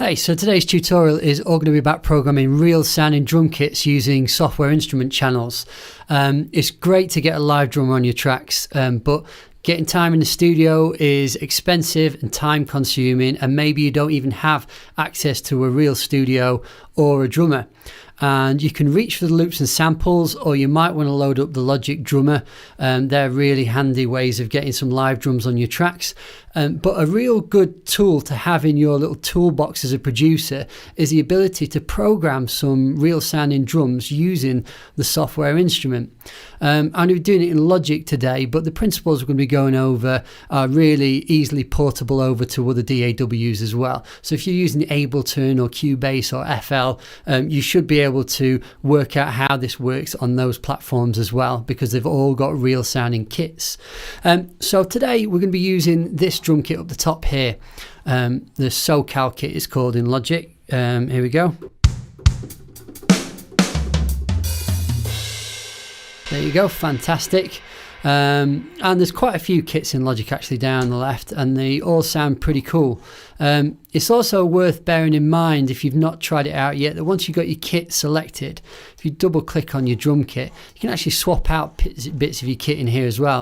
Hey, so today's tutorial is all going to be about programming real sounding drum kits using software instrument channels. It's great to get a live drummer on your tracks, but getting time in the studio is expensive and time consuming, and maybe you don't even have access to a real studio or a drummer. And you can reach for the loops and samples, or you might want to load up the Logic Drummer. They're really handy ways of getting some live drums on your tracks. But a real good tool to have in your little toolbox as a producer is the ability to program some real sounding drums using the software instrument. I'm going to be doing it in Logic today, but the principles we're going to be going over are really easily portable over to other DAWs as well. So if you're using Ableton or Cubase or FL, you should be able to work out how this works on those platforms as well, because they've all got real sounding kits. So today we're going to be using this drum kit up the top here. The SoCal kit is called in Logic. Here we go. There you go, fantastic. And there's quite a few kits in Logic actually down the left, and they all sound pretty cool. It's also worth bearing in mind, if you've not tried it out yet, that once you've got your kit selected, if you double click on your drum kit, you can actually swap out bits of your kit in here as well.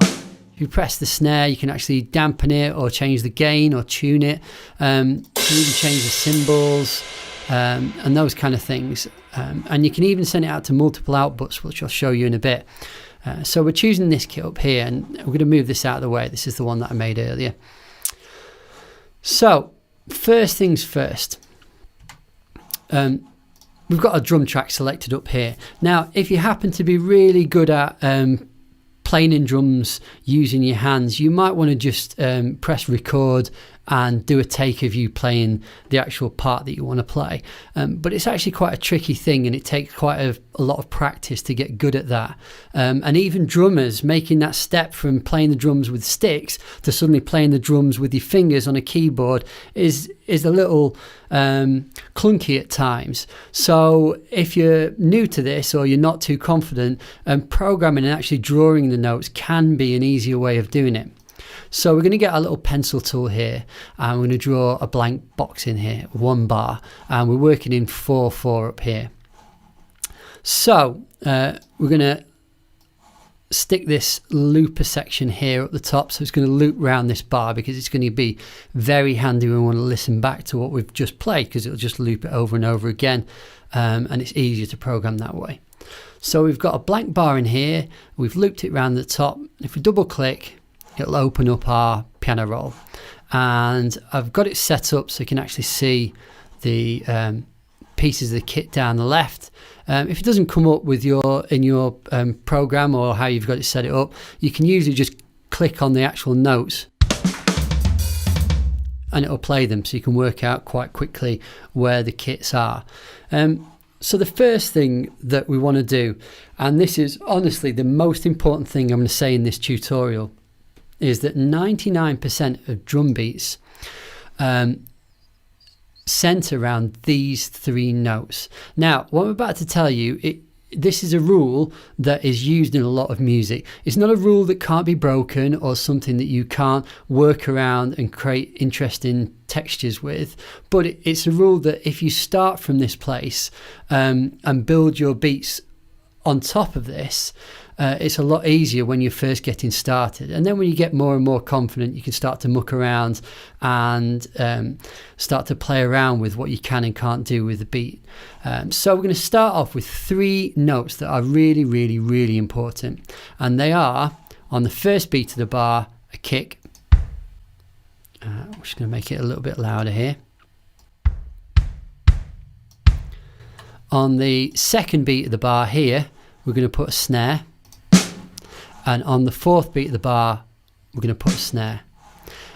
If you press the snare, you can actually dampen it or change the gain or tune it. You can even change the cymbals and those kind of things. And you can even send it out to multiple outputs, which I'll show you in a bit. So we're choosing this kit up here, and we're going to move this out of the way. This is the one that I made earlier. So first things first, we've got a drum track selected up here. Now, if you happen to be really good at playing in drums using your hands, you might want to just press record and do a take of you playing the actual part that you want to play. But it's actually quite a tricky thing, and it takes quite a lot of practice to get good at that. And even drummers, making that step from playing the drums with sticks to suddenly playing the drums with your fingers on a keyboard is a little clunky at times. So if you're new to this or you're not too confident, programming and actually drawing the notes can be an easier way of doing it. So we're going to get our little pencil tool here, and we're going to draw a blank box in here, 1 bar, and we're working in 4/4 up here. So we're going to stick this looper section here at the top, so it's going to loop around this bar, because it's going to be very handy when we want to listen back to what we've just played, because it'll just loop it over and over again, and it's easier to program that way. So we've got a blank bar in here, we've looped it around the top. If we double click, it'll open up our piano roll, and I've got it set up so you can actually see the pieces of the kit down the left. If it doesn't come up with in your program or how you've got it set it up, you can usually just click on the actual notes and it'll play them, so you can work out quite quickly where the kits are. So the first thing that we want to do, and this is honestly the most important thing I'm going to say in this tutorial, is that 99% of drum beats center around these 3 notes. Now, what I'm about to tell you, this is a rule that is used in a lot of music. It's not a rule that can't be broken or something that you can't work around and create interesting textures with, but it's a rule that if you start from this place and build your beats on top of this, it's a lot easier when you're first getting started, and then when you get more and more confident, you can start to muck around and start to play around with what you can and can't do with the beat. So we're going to start off with 3 notes that are really, really, really important, and they are, on the first beat of the bar, a kick. I'm just going to make it a little bit louder here. On the second beat of the bar here, we're going to put a snare. And on the 4th beat of the bar, we're going to put a snare.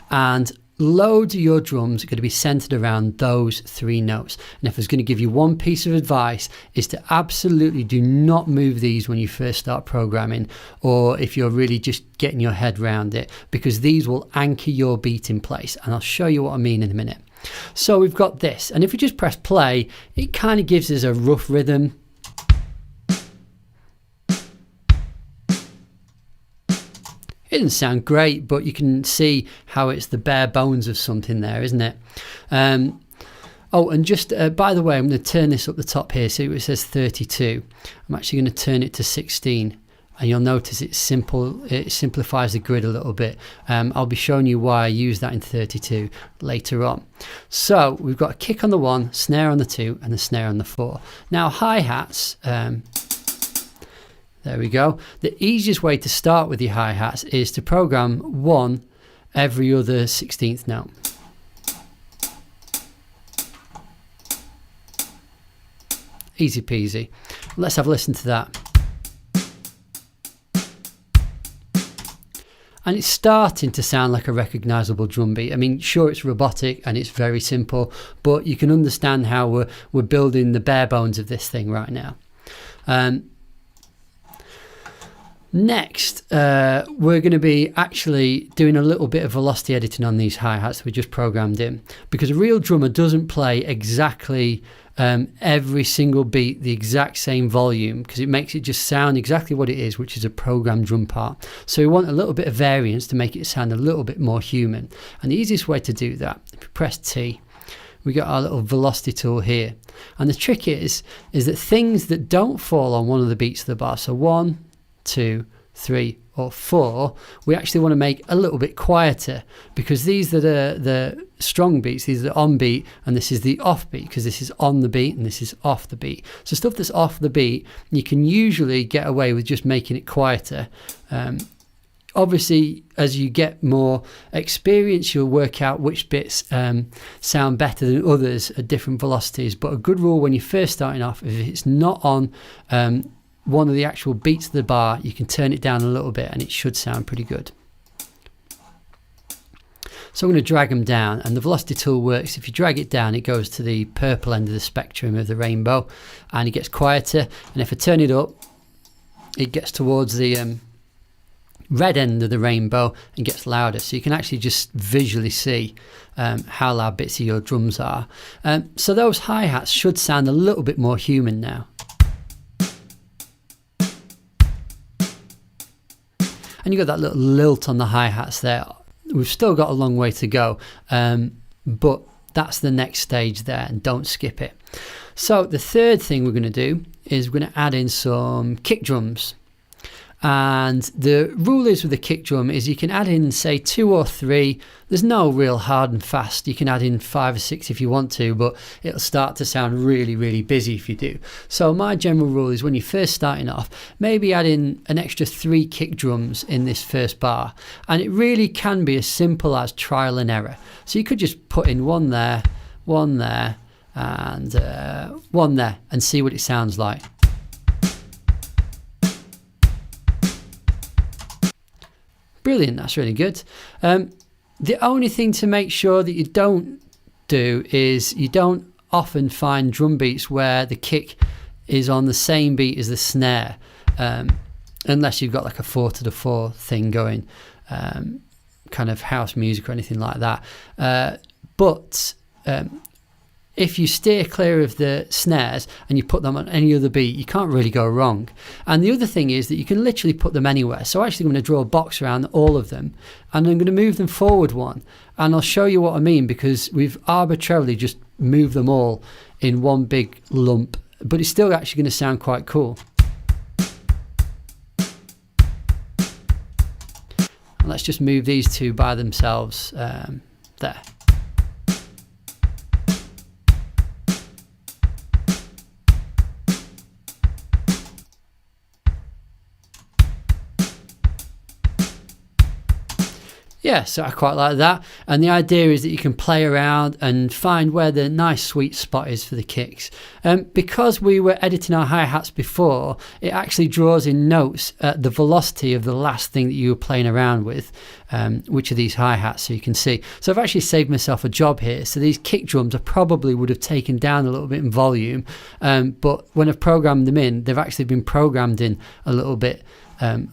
And loads of your drums are going to be centered around those 3 notes. And if I was going to give you one piece of advice, is to absolutely do not move these when you first start programming, or if you're really just getting your head around it, because these will anchor your beat in place. And I'll show you what I mean in a minute. So we've got this, and if we just press play, it kind of gives us a rough rhythm. It doesn't sound great, but you can see how it's the bare bones of something there, isn't it? Oh, and just by the way, I'm going to turn this up the top here. See where it says 32. I'm actually going to turn it to 16. And you'll notice it simplifies the grid a little bit. I'll be showing you why I use that in 32 later on. So we've got a kick on the 1, snare on the 2, and a snare on the 4. Now hi-hats, there we go. The easiest way to start with your hi-hats is to program 1 every other 16th note. Easy peasy. Let's have a listen to that. And it's starting to sound like a recognisable drum beat. I mean, sure, it's robotic and it's very simple, but you can understand how we're building the bare bones of this thing right now. Next, we're going to be actually doing a little bit of velocity editing on these hi-hats we just programmed in, because a real drummer doesn't play exactly every single beat the exact same volume, because it makes it just sound exactly what it is, which is a programmed drum part. So we want a little bit of variance to make it sound a little bit more human. And the easiest way to do that, if you press T, we got our little velocity tool here. And the trick is that things that don't fall on one of the beats of the bar, so 1, 2, 3 or 4, we actually want to make a little bit quieter, because these are the strong beats, these are the on beat, and this is the off beat, because this is on the beat and this is off the beat. So stuff that's off the beat, you can usually get away with just making it quieter. Obviously, as you get more experience, you'll work out which bits sound better than others at different velocities. But a good rule when you're first starting off, if it's not on one of the actual beats of the bar, you can turn it down a little bit and it should sound pretty good. So I'm going to drag them down, and the velocity tool works. If you drag it down, it goes to the purple end of the spectrum of the rainbow and it gets quieter. And if I turn it up, it gets towards the red end of the rainbow and gets louder. So you can actually just visually see how loud bits of your drums are. So those hi-hats should sound a little bit more human now. And you've got that little lilt on the hi-hats there. We've still got a long way to go, but that's the next stage there, and don't skip it. So the third thing we're going to do is we're going to add in some kick drums. And the rule is with the kick drum is you can add in, say, 2 or 3. There's no real hard and fast. You can add in 5 or 6 if you want to, but it'll start to sound really, really busy if you do. So my general rule is when you're first starting off, maybe add in an extra 3 kick drums in this first bar. And it really can be as simple as trial and error. So you could just put in one there, and one there, and see what it sounds like. Brilliant, that's really good. The only thing to make sure that you don't do is you don't often find drum beats where the kick is on the same beat as the snare, unless you've got like a 4/4 thing going, kind of house music or anything like that. But if you steer clear of the snares and you put them on any other beat, you can't really go wrong. And the other thing is that you can literally put them anywhere. So actually I'm going to draw a box around all of them, and I'm going to move them forward one. And I'll show you what I mean, because we've arbitrarily just moved them all in one big lump, but it's still actually going to sound quite cool. And let's just move these two by themselves there. Yeah, so I quite like that. And the idea is that you can play around and find where the nice sweet spot is for the kicks. Because we were editing our hi-hats before, it actually draws in notes at the velocity of the last thing that you were playing around with, which are these hi-hats, so you can see. So I've actually saved myself a job here. So these kick drums I probably would have taken down a little bit in volume, but when I've programmed them in, they've actually been programmed in a little bit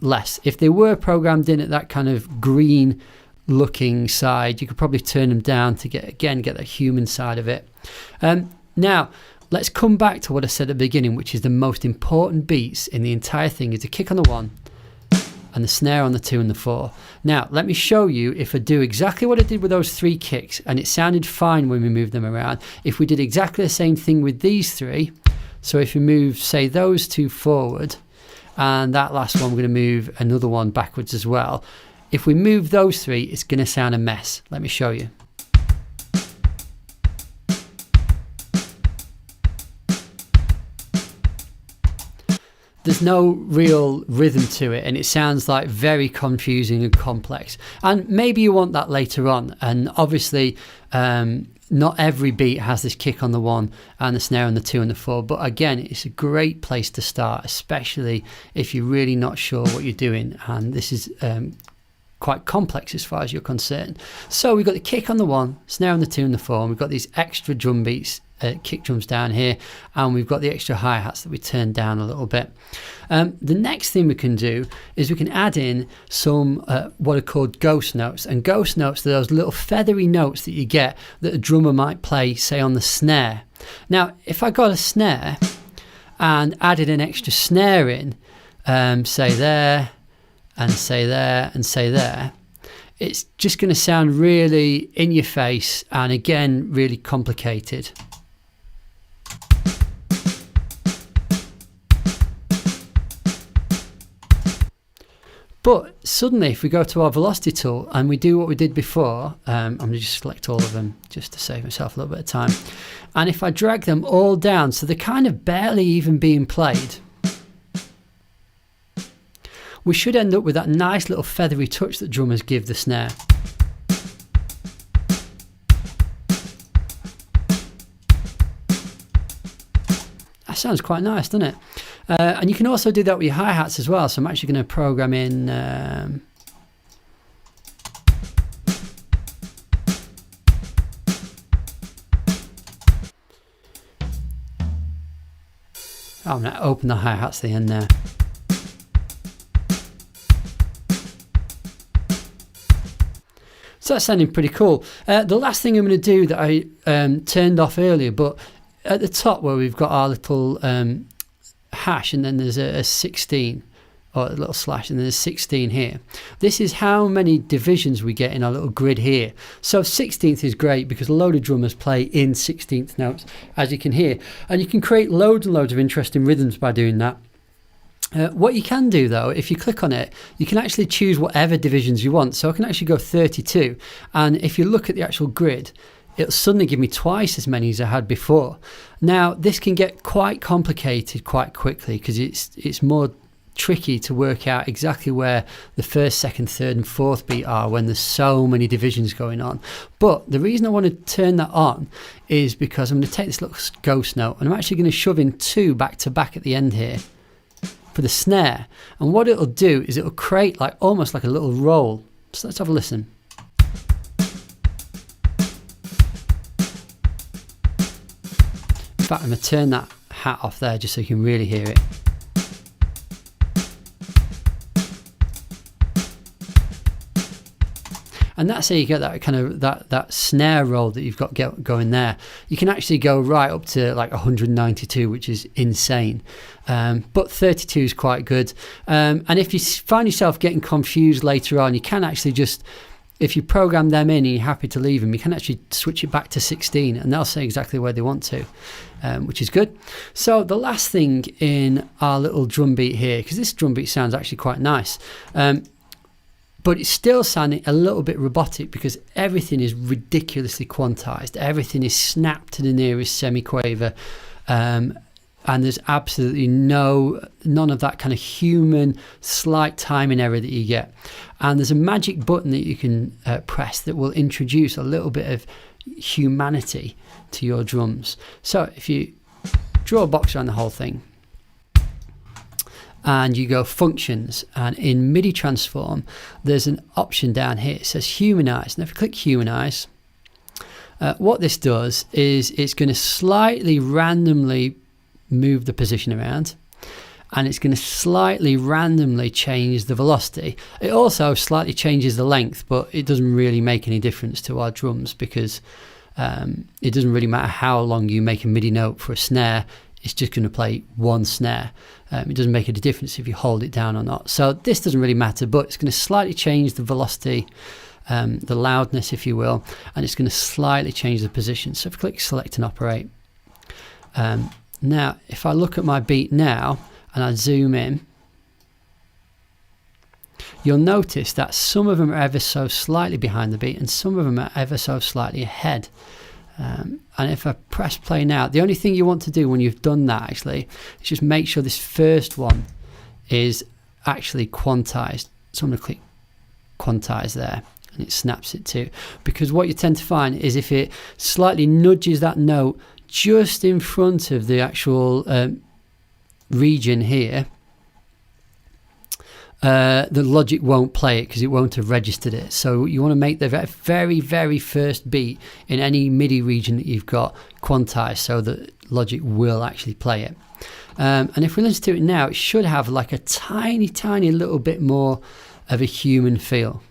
less. If they were programmed in at that kind of green looking side, you could probably turn them down to get the human side of it. Now let's come back to what I said at the beginning, which is the most important beats in the entire thing is the kick on the 1 and the snare on the 2 and the 4. Now, let me show you if I do exactly what I did with those 3 kicks, and it sounded fine when we moved them around. If we did exactly the same thing with these 3, so if we move, say, those 2 forward, and that last one, we're going to move another one backwards as well. If we move those 3, it's going to sound a mess. Let me show you. There's no real rhythm to it, and it sounds like very confusing and complex. And maybe you want that later on, and obviously not every beat has this kick on the 1 and the snare on the 2 and the 4, but again, it's a great place to start, especially if you're really not sure what you're doing, and this is quite complex as far as you're concerned. So we've got the kick on the 1, snare on the 2 and the 4, and we've got these extra drum beats, kick drums down here, and we've got the extra hi-hats that we turn down a little bit. The next thing we can do is we can add in some what are called ghost notes, and ghost notes are those little feathery notes that you get that a drummer might play, say, on the snare. Now, if I got a snare and added an extra snare in, say there, and say there, and say there, it's just going to sound really in your face, and again, really complicated. But suddenly, if we go to our velocity tool and we do what we did before, I'm going to just select all of them just to save myself a little bit of time. And if I drag them all down, so they're kind of barely even being played, we should end up with that nice little feathery touch that drummers give the snare. That sounds quite nice, doesn't it? And you can also do that with your hi-hats as well. So I'm actually going to program in I'm going to open the hi-hats at the end there. So that's sounding pretty cool. The last thing I'm going to do that I turned off earlier, but at the top where we've got our little hash, and then there's a 16 or a little slash, and then there's 16 here. This is how many divisions we get in our little grid here. So 16th is great because a load of drummers play in 16th notes, as you can hear, and you can create loads and loads of interesting rhythms by doing that. What you can do though, if you click on it, you can actually choose whatever divisions you want. So I can actually go 32, and if you look at the actual grid, it'll suddenly give me twice as many as I had before. Now, this can get quite complicated quite quickly because it's more tricky to work out exactly where the first, second, third and fourth beat are when there's so many divisions going on. But the reason I want to turn that on is because I'm going to take this little ghost note and I'm actually going to shove in 2 back to back at the end here for the snare. And what it'll do is it'll create like almost like a little roll. So let's have a listen. In fact, I'm going to turn that hat off there just so you can really hear it. And that's how you get that kind of that snare roll that you've got going there. You can actually go right up to like 192, which is insane. But 32 is quite good. And if you find yourself getting confused later on, you can actually just, if you program them in and you're happy to leave them, you can actually switch it back to 16 and they'll say exactly where they want to, which is good. So the last thing in our little drum beat here, because this drum beat sounds actually quite nice, but it's still sounding a little bit robotic because everything is ridiculously quantized. Everything is snapped to the nearest semiquaver. And there's absolutely none of that kind of human slight timing error that you get. And there's a magic button that you can press that will introduce a little bit of humanity to your drums. So if you draw a box around the whole thing and you go functions, and in MIDI transform there's an option down here, it says humanize. And if you click humanize, what this does is it's going to slightly randomly move the position around, and it's going to slightly randomly change the velocity. It also slightly changes the length, but it doesn't really make any difference to our drums because it doesn't really matter how long you make a MIDI note for a snare. it's just going to play one snare. It doesn't make a difference if you hold it down or not. So this doesn't really matter, but it's going to slightly change the velocity, the loudness, if you will, and it's going to slightly change the position. So if I click select and operate, now if I look at my beat now and I zoom in, you'll notice that some of them are ever so slightly behind the beat and some of them are ever so slightly ahead. And if I press play now, the only thing you want to do when you've done that actually is just make sure this first one is actually quantized. So I'm going to click quantize there and it snaps it to, because what you tend to find is if it slightly nudges that note just in front of the actual region here, the Logic won't play it because it won't have registered it. So you want to make the very, very first beat in any MIDI region that you've got quantized so that Logic will actually play it. And if we listen to it now, it should have like a tiny, tiny little bit more of a human feel.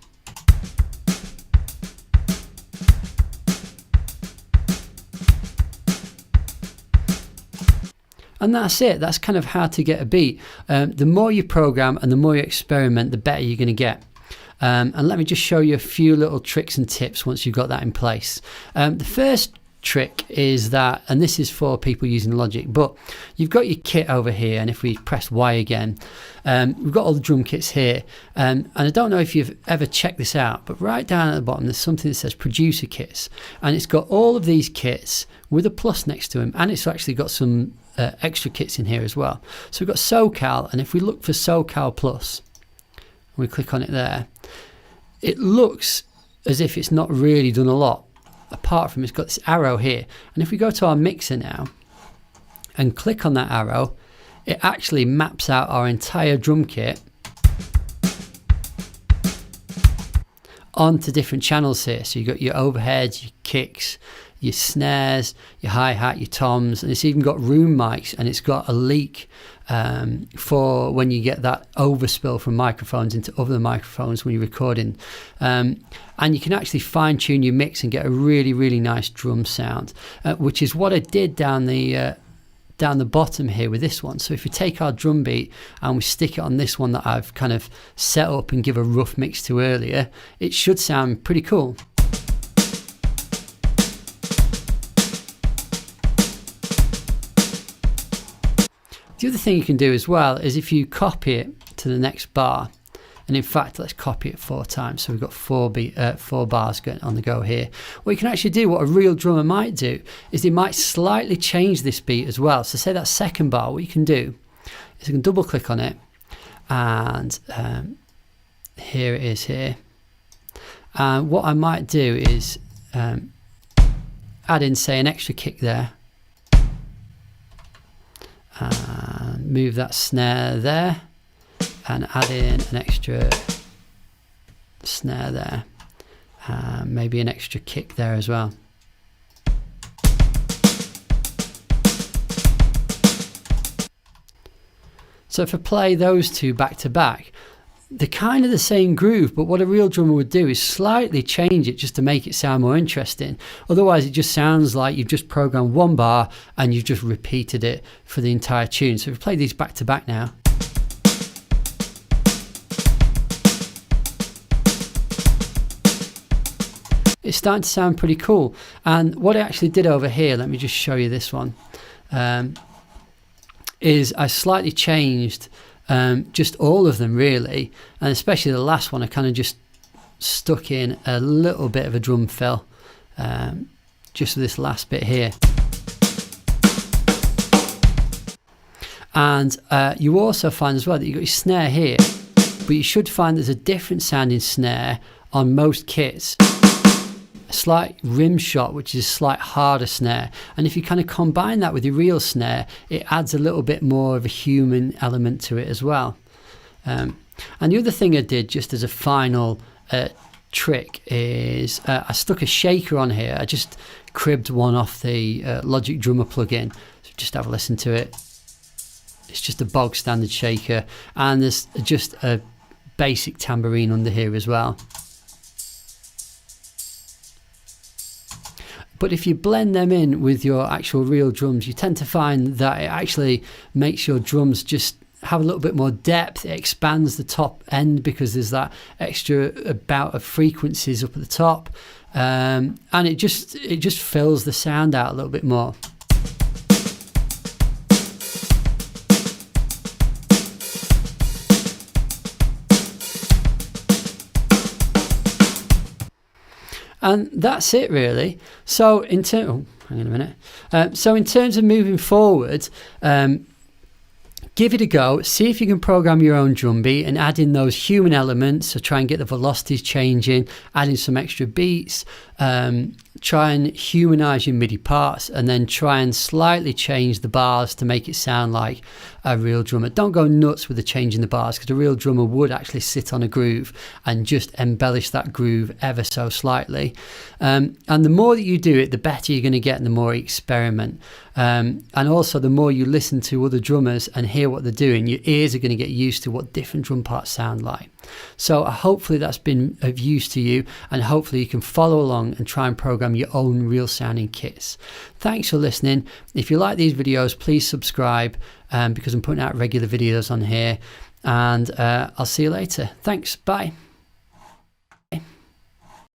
And that's it. That's kind of how to get a beat. The more you program and the more you experiment, the better you're going to get. And let me just show you a few little tricks and tips once you've got that in place. The first trick is that, and this is for people using Logic, but you've got your kit over here, and if we press Y again, we've got all the drum kits here. And I don't know if you've ever checked this out, but right down at the bottom there's something that says producer kits, and it's got all of these kits with a plus next to them, and it's actually got some extra kits in here as well. So we've got SoCal, and if we look for SoCal Plus and we click on it there, it looks as if it's not really done a lot apart from it's got this arrow here. And if we go to our mixer now and click on that arrow, it actually maps out our entire drum kit onto different channels here. So you've got your overheads, your kicks, your snares, your hi-hat, your toms, and it's even got room mics, and it's got a leak for when you get that overspill from microphones into other microphones when you're recording. And you can actually fine-tune your mix and get a really, really nice drum sound, which is what I did down the bottom here with this one. So if we take our drum beat and we stick it on this one that I've kind of set up and give a rough mix to earlier, it should sound pretty cool. The other thing you can do as well is if you copy it to the next bar, and in fact let's copy it 4 times, so we've got 4 bars going on the go here. What you can actually do, what a real drummer might do, is they might slightly change this beat as well. So say that second bar, what you can do is you can double click on it, and here it is here. And what I might do is add in, say, an extra kick there, and move that snare there, and add in an extra snare there, maybe an extra kick there as well. So if I play those two back to back, they're kind of the same groove, but what a real drummer would do is slightly change it just to make it sound more interesting. Otherwise it just sounds like you've just programmed one bar and you've just repeated it for the entire tune. So if we play these back to back now, it's starting to sound pretty cool. And what I actually did over here, let me just show you this one, is I slightly changed just all of them really, and especially the last one I kind of just stuck in a little bit of a drum fill just for this last bit here. And you also find as well that you've got your snare here, but you should find there's a different sounding snare on most kits. A slight rim shot, which is a slight harder snare, and if you kind of combine that with your real snare, it adds a little bit more of a human element to it as well. And the other thing I did just as a final trick is I stuck a shaker on here. I just cribbed one off the Logic Drummer plugin, so just have a listen to it. It's just a bog standard shaker, and there's just a basic tambourine under here as well. But if you blend them in with your actual real drums, you tend to find that it actually makes your drums just have a little bit more depth. It expands the top end because there's that extra bout of frequencies up at the top, and it just fills the sound out a little bit more. And that's it really. So in terms of moving forward, give it a go. See if you can program your own drum beat and add in those human elements. So try and get the velocities changing, add in some extra beats, try and humanize your MIDI parts, and then try and slightly change the bars to make it sound like a real drummer. Don't go nuts with the change in the bars, because a real drummer would actually sit on a groove and just embellish that groove ever so slightly. And the more that you do it, the better you're going to get and the more you experiment. And also the more you listen to other drummers and hear what they're doing, your ears are going to get used to what different drum parts sound like. So hopefully that's been of use to you, and hopefully you can follow along and try and program your own real sounding kits. Thanks for listening. If you like these videos, please subscribe, because I'm putting out regular videos on here, and I'll see you later. Thanks. Bye.